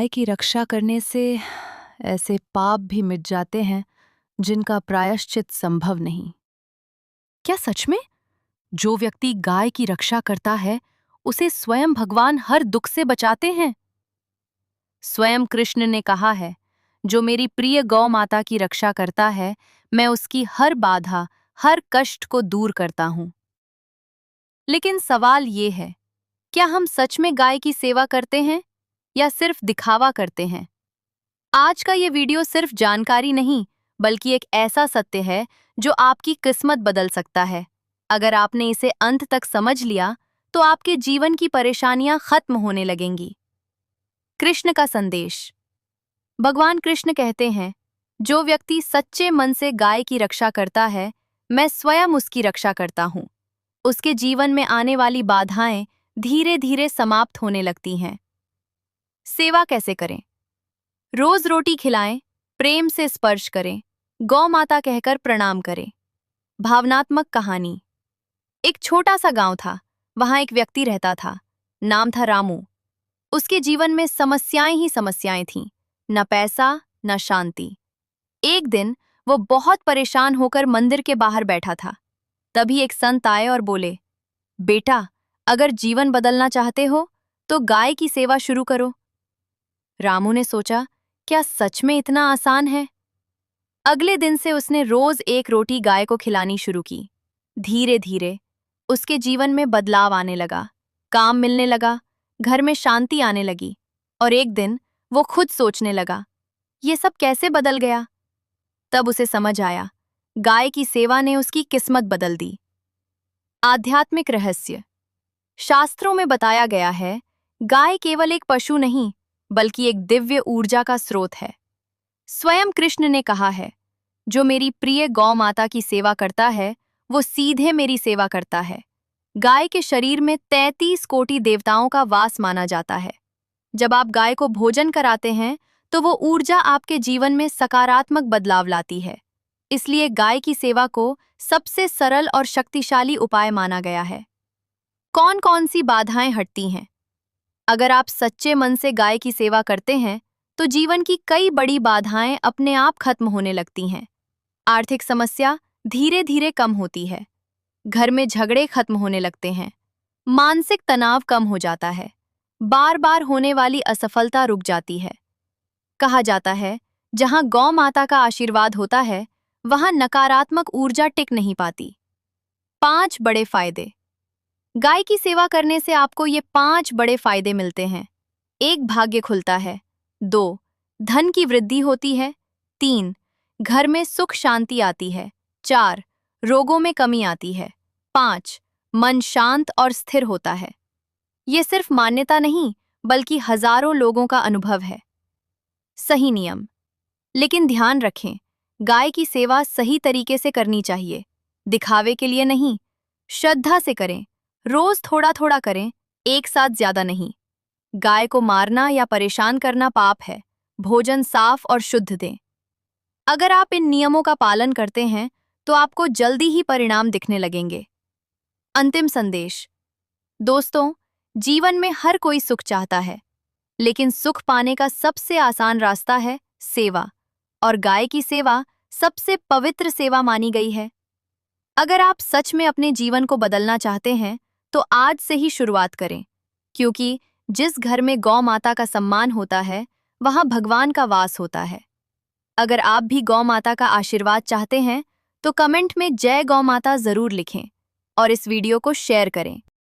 गाय की रक्षा करने से ऐसे पाप भी मिट जाते हैं जिनका प्रायश्चित संभव नहीं। क्या सच में? जो व्यक्ति गाय की रक्षा करता है उसे स्वयं भगवान हर दुख से बचाते हैं। स्वयं कृष्ण ने कहा है, जो मेरी प्रिय गौ माता की रक्षा करता है, मैं उसकी हर बाधा, हर कष्ट को दूर करता हूं। लेकिन सवाल ये है, क्या हम सच में गाय की सेवा करते हैं या सिर्फ दिखावा करते हैं? आज का ये वीडियो सिर्फ जानकारी नहीं, बल्कि एक ऐसा सत्य है जो आपकी किस्मत बदल सकता है। अगर आपने इसे अंत तक समझ लिया, तो आपके जीवन की परेशानियां खत्म होने लगेंगी। कृष्ण का संदेश। भगवान कृष्ण कहते हैं, जो व्यक्ति सच्चे मन से गाय की रक्षा करता है, मैं स्वयं उसकी रक्षा करता हूँ। उसके जीवन में आने वाली बाधाएं धीरे धीरे समाप्त होने लगती हैं। सेवा कैसे करें? रोज रोटी खिलाएं, प्रेम से स्पर्श करें, गौ माता कहकर प्रणाम करें। भावनात्मक कहानी। एक छोटा सा गांव था। वहां एक व्यक्ति रहता था। नाम था रामू। उसके जीवन में समस्याएं ही समस्याएं थीं। न पैसा, न शांति। एक दिन वो बहुत परेशान होकर मंदिर के बाहर बैठा था। तभी एक संत आए और बोले, बेटा, अगर जीवन बदलना चाहते हो तो गाय की सेवा शुरू करो। रामू ने सोचा, क्या सच में इतना आसान है? अगले दिन से उसने रोज एक रोटी गाय को खिलानी शुरू की। धीरे धीरे उसके जीवन में बदलाव आने लगा। काम मिलने लगा, घर में शांति आने लगी। और एक दिन वो खुद सोचने लगा, ये सब कैसे बदल गया? तब उसे समझ आया, गाय की सेवा ने उसकी किस्मत बदल दी। आध्यात्मिक रहस्य। शास्त्रों में बताया गया है, गाय केवल एक पशु नहीं, बल्कि एक दिव्य ऊर्जा का स्रोत है। स्वयं कृष्ण ने कहा है, जो मेरी प्रिय गौ माता की सेवा करता है, वो सीधे मेरी सेवा करता है। गाय के शरीर में 33 कोटि देवताओं का वास माना जाता है। जब आप गाय को भोजन कराते हैं, तो वो ऊर्जा आपके जीवन में सकारात्मक बदलाव लाती है। इसलिए गाय की सेवा को सबसे सरल और शक्तिशाली उपाय माना गया है। कौन कौन सी बाधाएं हटती हैं? अगर आप सच्चे मन से गाय की सेवा करते हैं, तो जीवन की कई बड़ी बाधाएं अपने आप खत्म होने लगती हैं। आर्थिक समस्या धीरे धीरे कम होती है। घर में झगड़े खत्म होने लगते हैं। मानसिक तनाव कम हो जाता है। बार बार होने वाली असफलता रुक जाती है। कहा जाता है, जहां गौ माता का आशीर्वाद होता है, वहां नकारात्मक ऊर्जा टिक नहीं पाती। 5 बड़े फायदे। गाय की सेवा करने से आपको ये 5 बड़े फायदे मिलते हैं। 1. भाग्य खुलता है। 2. धन की वृद्धि होती है। 3. घर में सुख शांति आती है। 4. रोगों में कमी आती है। 5. मन शांत और स्थिर होता है। ये सिर्फ मान्यता नहीं, बल्कि हजारों लोगों का अनुभव है। सही नियम। लेकिन ध्यान रखें, गाय की सेवा सही तरीके से करनी चाहिए। दिखावे के लिए नहीं, श्रद्धा से करें। रोज थोड़ा थोड़ा करें, एक साथ ज्यादा नहीं। गाय को मारना या परेशान करना पाप है। भोजन साफ और शुद्ध दें। अगर आप इन नियमों का पालन करते हैं, तो आपको जल्दी ही परिणाम दिखने लगेंगे। अंतिम संदेश। दोस्तों, जीवन में हर कोई सुख चाहता है, लेकिन सुख पाने का सबसे आसान रास्ता है सेवा। और गाय की सेवा सबसे पवित्र सेवा मानी गई है। अगर आप सच में अपने जीवन को बदलना चाहते हैं, तो आज से ही शुरुआत करें, क्योंकि जिस घर में गौ माता का सम्मान होता है, वहां भगवान का वास होता है। अगर आप भी गौ माता का आशीर्वाद चाहते हैं, तो कमेंट में जय गौ माता जरूर लिखें और इस वीडियो को शेयर करें।